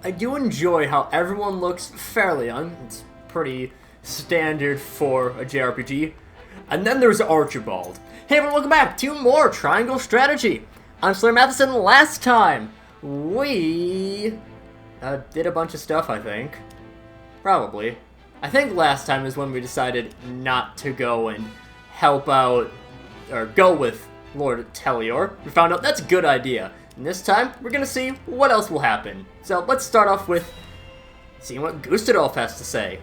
I do enjoy how everyone looks fairly young. It's pretty standard for a JRPG. And then there's Archibald. Hey everyone, welcome back to more Triangle Strategy. I'm SlayerMathis, and last time we did a bunch of stuff, I think. Probably. I think last time is when we decided not to go and help out, or go with Lord Telior. We found out that's a good idea. And this time, we're gonna see what else will happen. So let's start off with seeing what Gustadolf has to say.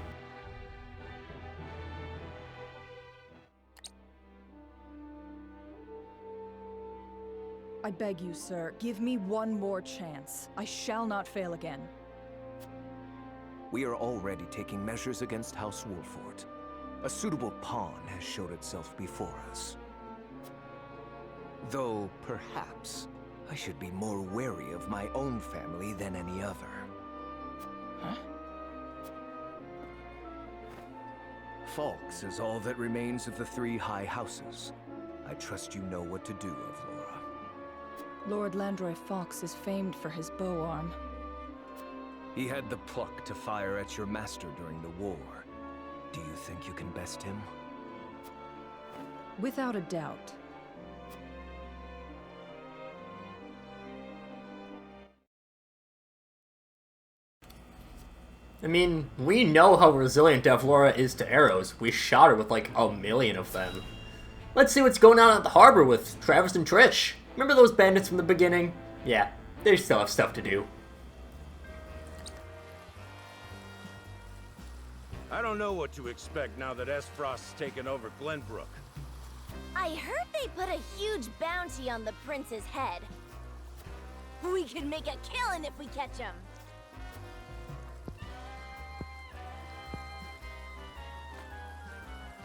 I beg you, sir, give me one more chance. I shall not fail again. We are already taking measures against House Wolfort. A suitable pawn has showed itself before us. Though, perhaps, I should be more wary of my own family than any other. Huh? Falks is all that remains of the three high houses. I trust you know what to do, Avlora. Lord Landroy Fox is famed for his bow arm. He had the pluck to fire at your master during the war. Do you think you can best him? Without a doubt. I mean, we know how resilient Avlora is to arrows. We shot her with like 1,000,000 of them. Let's see what's going on at the harbor with Travis and Trish. Remember those bandits from the beginning? Yeah, they still have stuff to do. I don't know what to expect now that Esfrost's taken over Glenbrook. I heard they put a huge bounty on the prince's head. We can make a killing if we catch him.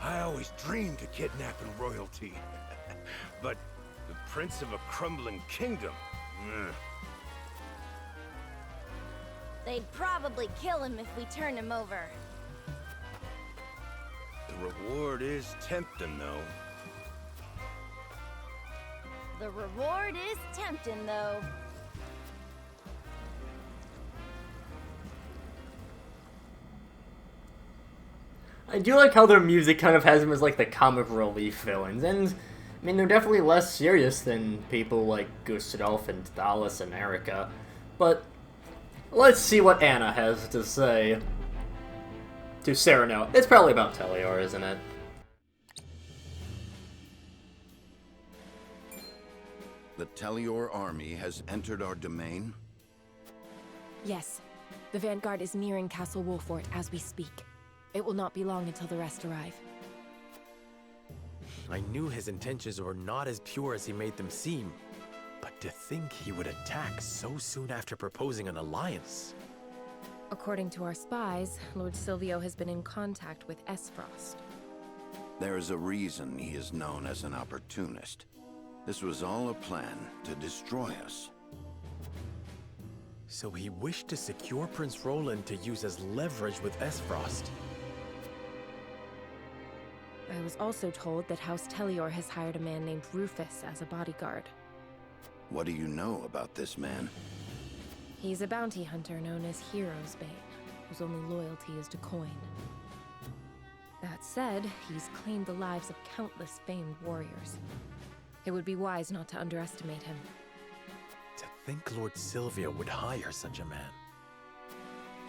I always dreamed of kidnapping royalty. But the prince of a crumbling kingdom? Ugh. They'd probably kill him if we turn him over. The reward is tempting, though. The reward is tempting, though. I do like how their music kind of has them as like the comic relief villains, and I mean they're definitely less serious than people like Gustadolf and Thalis and Erica. But let's see what Anna has to say to Cyrano. It's probably about Telior, isn't it? The Telior army has entered our domain? Yes. The vanguard is nearing Castle Wolfort as we speak. It will not be long until the rest arrive. I knew his intentions were not as pure as he made them seem. But to think he would attack so soon after proposing an alliance. According to our spies, Lord Silvio has been in contact with Esfrost. There is a reason he is known as an opportunist. This was all a plan to destroy us. So he wished to secure Prince Roland to use as leverage with Esfrost. I was also told that House Telior has hired a man named Rufus as a bodyguard. What do you know about this man? He's a bounty hunter known as Hero's Bane, whose only loyalty is to coin. That said, he's claimed the lives of countless famed warriors. It would be wise not to underestimate him. To think Lord Silvio would hire such a man.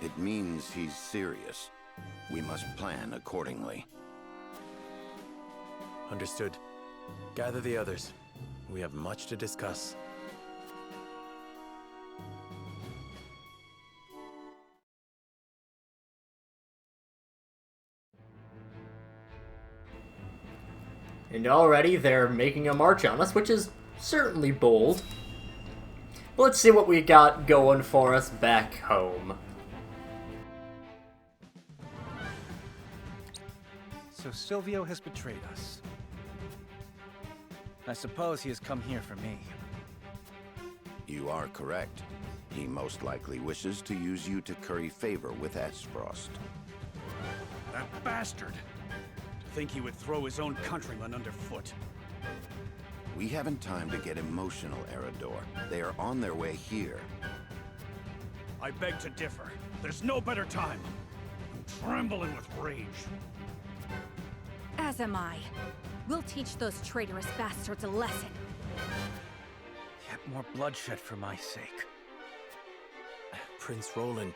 It means he's serious. We must plan accordingly. Understood. Gather the others. We have much to discuss. And already they're making a march on us, which is certainly bold. But let's see what we got going for us back home. So Silvio has betrayed us. I suppose he has come here for me. You are correct. He most likely wishes to use you to curry favor with Esfrost. That bastard! To think he would throw his own countrymen underfoot. We haven't time to get emotional, Erador. They are on their way here. I beg to differ. There's no better time. I'm trembling with rage. As am I. We'll teach those traitorous bastards a lesson. Yet more bloodshed for my sake. Prince Roland,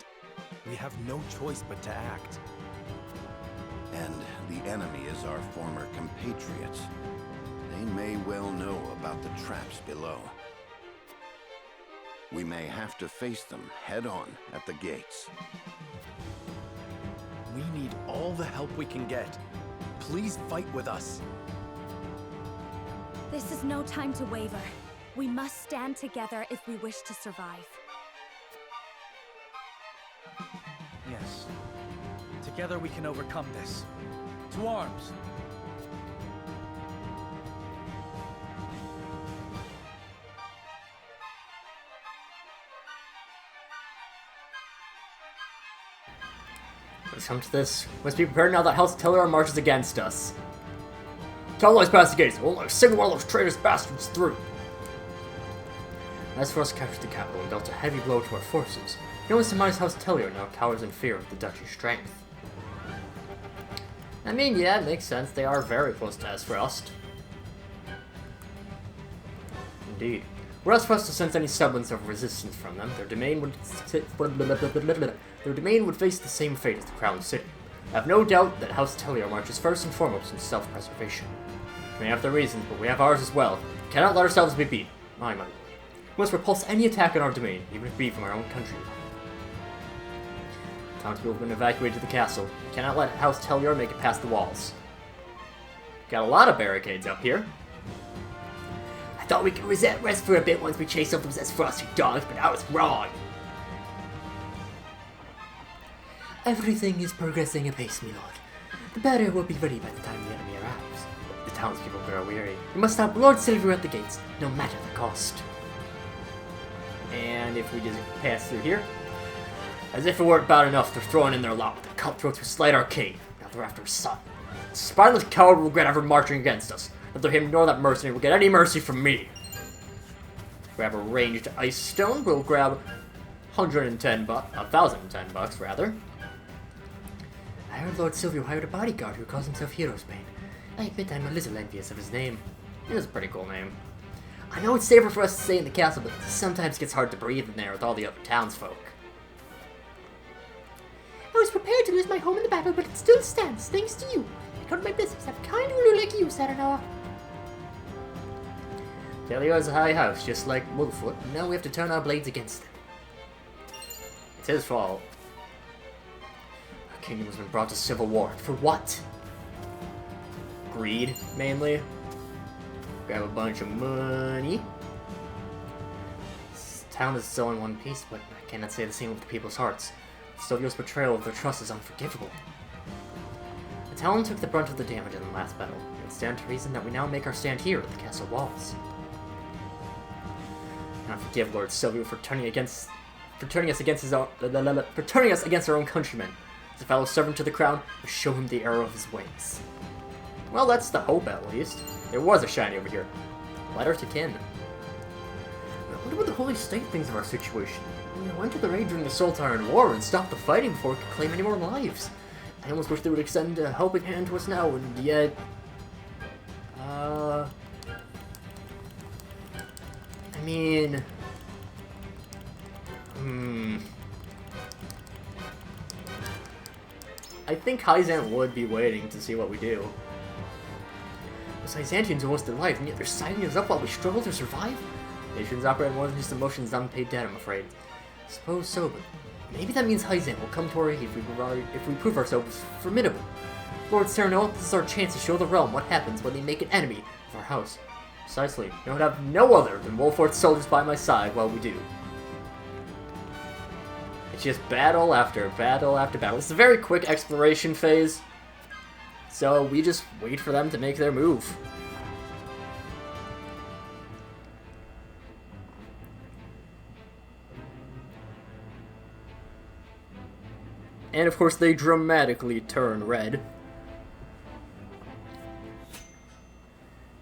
we have no choice but to act. And the enemy is our former compatriots. They may well know about the traps below. We may have to face them head-on at the gates. We need all the help we can get. Please fight with us. This is no time to waver. We must stand together if we wish to survive. Yes. Together we can overcome this. To arms! Let's come to this. Must be prepared now that House Teleron marches against us. Tell past the gates. We'll let a single one of those traitorous bastards through. As for us captured the capital and dealt a heavy blow to our forces, no one surmised House Teleron now cowers in fear of the Duchy's strength. I mean, yeah, it makes sense. They are very close to Esfrost. Indeed. Were else for us to sense any semblance of resistance from them, their domain would face the same fate as the Crown City. I have no doubt that House Teleron marches first and foremost in self-preservation. We have their reasons, but we have ours as well. We cannot let ourselves be beat. My lord. We must repulse any attack on our domain, even if it be from our own country. Townspeople have been evacuated to the castle. We cannot let House Teleron make it past the walls. Got a lot of barricades up here. I thought we could rest for a bit once we chased off those frosty dogs, but I was wrong. Everything is progressing apace, my lord. The barrier will be ready by the time the enemy arrives. The townspeople grow weary. We must stop Lord Silvio at the gates, no matter the cost. And if we just pass through here, as if it weren't bad enough, they're throwing in their lot with the cutthroats who slayed our king. Now they're after his son. The spineless coward will regret ever marching against us. Neither him nor that mercenary will get any mercy from me. Grab a ranged ice stone. We'll grab 110 bucks rather. I heard Lord Silvio hired a bodyguard who calls himself Hero's Bane. I admit I'm a little envious of his name. It is a pretty cool name. I know it's safer for us to stay in the castle, but it sometimes gets hard to breathe in there with all the other townsfolk. I was prepared to lose my home in the battle, but it still stands, thanks to you. I cut my business. I'm kind of really like you, Saranoa. Telio is a high house, just like Wolfwood, and now we have to turn our blades against them. It's his fault. Our kingdom has been brought to civil war. For what? Greed, mainly. Grab a bunch of money. This town is still in one piece, but I cannot say the same with the people's hearts. Silvio's betrayal of their trust is unforgivable. The town took the brunt of the damage in the last battle. It would stand to reason that we now make our stand here at the castle walls. I cannot forgive Lord Silvio for turning us against our own countrymen. As a fellow servant to the crown, we show him the error of his ways. Well, that's the hope, at least. There was a shiny over here. Letter to kin. I wonder what the Holy State thinks of our situation. We went to the raid during the Sultan War and stopped the fighting before we could claim any more lives. I almost wish they would extend a helping hand to us now, and yet... I mean... I think Hyzant would be waiting to see what we do. The Byzantians are almost alive, and yet they're signing us up while we struggle to survive? Nations operate more than just emotions and unpaid debt, I'm afraid. Suppose so, but maybe that means Hyzant will come to our aid if we prove ourselves formidable. Lord Sereno, this is our chance to show the realm what happens when they make an enemy of our house. Precisely. I would have no other than Wolfort's soldiers by my side while we do. It's just battle after battle after battle. It's a very quick exploration phase, so we just wait for them to make their move. And of course they dramatically turn red.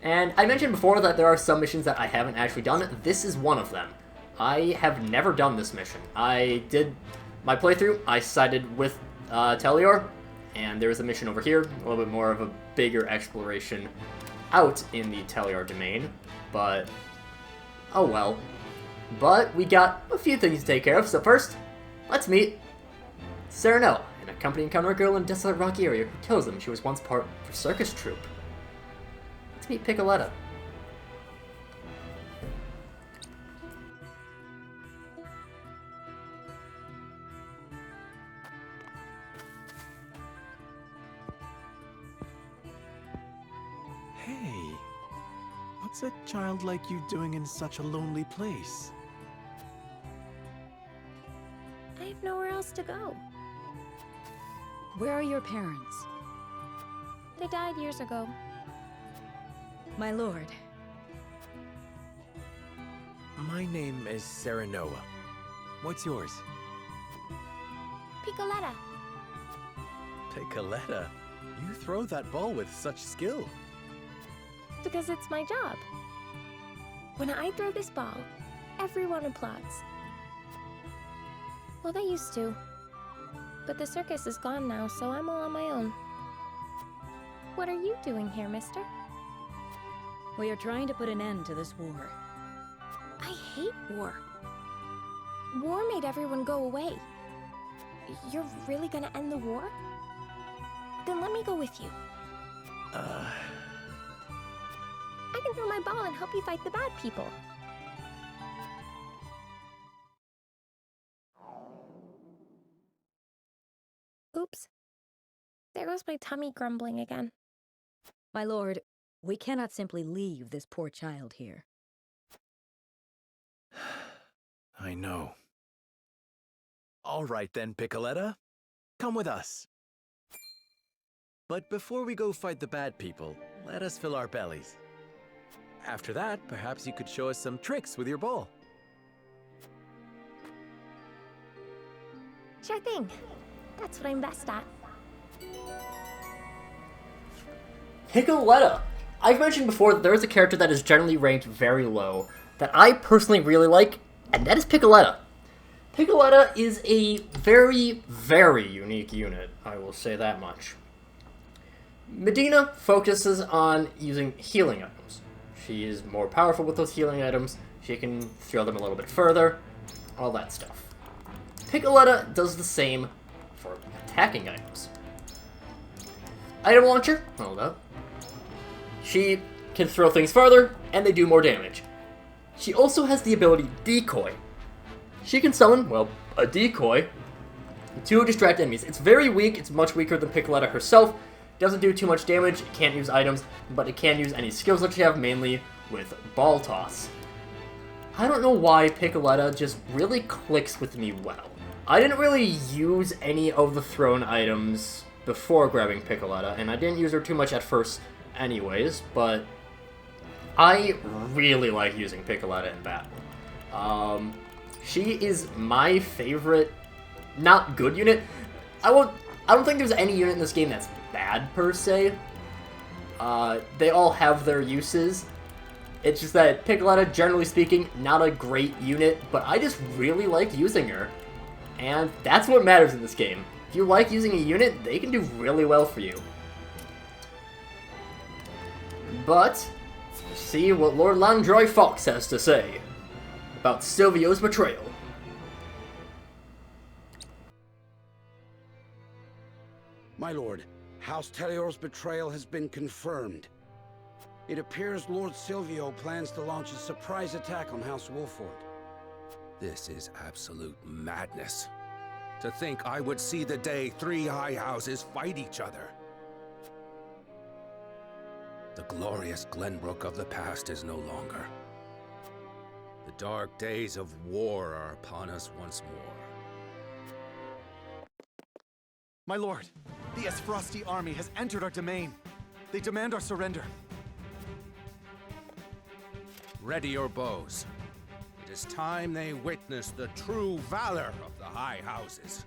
And I mentioned before that there are some missions that I haven't actually done. This is one of them. I have never done this mission. I did my playthrough, I sided with Telior, and there's a mission over here, a little bit more of a bigger exploration out in the Telior domain, but oh well. But we got a few things to take care of, so first, let's meet Serenoa, an accompanying encounter girl in a desolate rocky area who tells them she was once part of a circus troupe. Let's meet Picoletta. Hey, what's a child like you doing in such a lonely place? I have nowhere else to go. Where are your parents? They died years ago. My lord. My name is Serenoa. What's yours? Picoletta. Picoletta? You throw that ball with such skill. Because it's my job. When I throw this ball, everyone applauds. Well, they used to. But the circus is gone now, so I'm all on my own. What are you doing here, mister? We are trying to put an end to this war. I hate war. War made everyone go away. You're really gonna end the war? Then let me go with you. I can throw my ball and help you fight the bad people. Oops. There goes my tummy grumbling again. My lord, we cannot simply leave this poor child here. I know. All right then, Picoletta. Come with us. But before we go fight the bad people, let us fill our bellies. After that, perhaps you could show us some tricks with your ball. Sure thing. That's what I'm best at. Picoletta. I've mentioned before that there is a character that is generally ranked very low that I personally really like, and that is Picoletta. Picoletta is a very, very unique unit, I will say that much. Medina focuses on using healing items. She is more powerful with those healing items, she can throw them a little bit further, all that stuff. Picoletta does the same for attacking items. Item launcher, hold up. She can throw things further, and they do more damage. She also has the ability Decoy. She can summon, well, a decoy to distract enemies. It's very weak, it's much weaker than Picoletta herself. Doesn't do too much damage, it can't use items, but it can use any skills that you have, mainly with Ball Toss. I don't know why Picoletta just really clicks with me well. I didn't really use any of the thrown items before grabbing Picoletta, and I didn't use her too much at first anyways, but I really like using Picoletta in battle. She is my favorite, not good unit. I don't think there's any unit in this game that's bad per se. They all have their uses. It's just that Picoletta, generally speaking, not a great unit, but I just really like using her. And that's what matters in this game. If you like using a unit, they can do really well for you. But, see what Lord Landroy Fox has to say about Silvio's betrayal. My lord, House Telior's betrayal has been confirmed. It appears Lord Silvio plans to launch a surprise attack on House Wolford. This is absolute madness. To think I would see the day three high houses fight each other. The glorious Glenbrook of the past is no longer. The dark days of war are upon us once more. My lord, the Esfrosti army has entered our domain. They demand our surrender. Ready your bows. It is time they witness the true valor of the high houses.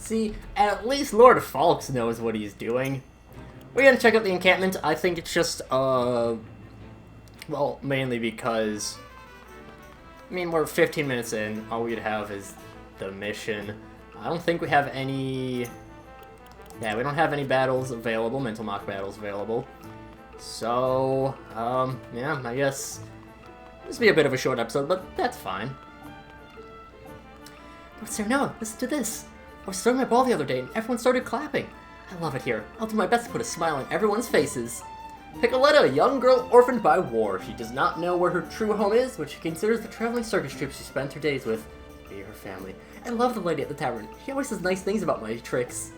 See, at least Lord Falks knows what he's doing. We're gonna check out the encampment. I think it's just, well, mainly because, I mean, we're 15 minutes in. All we'd have is the mission. I don't think we have any, yeah, we don't have any battles available, mental mock battles available. So, yeah, I guess this will be a bit of a short episode, but that's fine. But sir, no, listen to this. I was throwing my ball the other day and everyone started clapping. I love it here. I'll do my best to put a smile on everyone's faces. Picoletta, a young girl orphaned by war. She does not know where her true home is, but she considers the traveling circus trips she spent her days with to be her family. I love the lady at the tavern. She always says nice things about my tricks.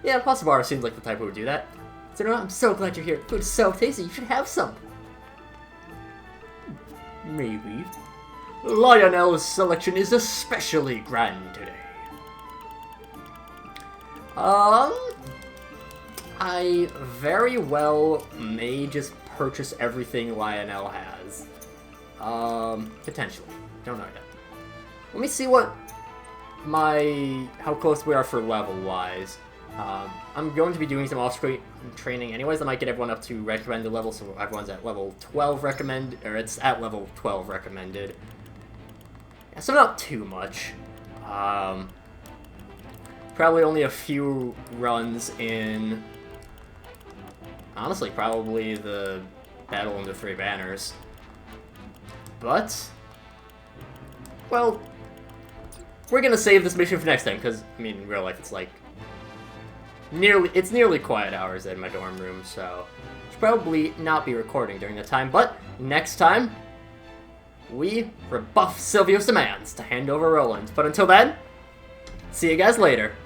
Yeah, Pasabara seems like the type who would do that. So, no, I'm so glad you're here. Food is so tasty. You should have some. Maybe. Lionel's selection is especially grand today. I very well may just purchase everything Lionel has. Potentially. Don't know yet. Let me see what how close we are for level-wise. I'm going to be doing some off-screen training anyways. I might get everyone up to recommended level, so everyone's at level 12 recommended, or it's at level 12 recommended. Yeah, so not too much. Probably only a few runs in, honestly, probably the Battle in the Three Banners. But, well, we're gonna save this mission for next time, because, I mean, in real life, it's like, nearly quiet hours in my dorm room, so I should probably not be recording during that time, but next time, we rebuff Silvio's demands to hand over Roland. But until then, see you guys later.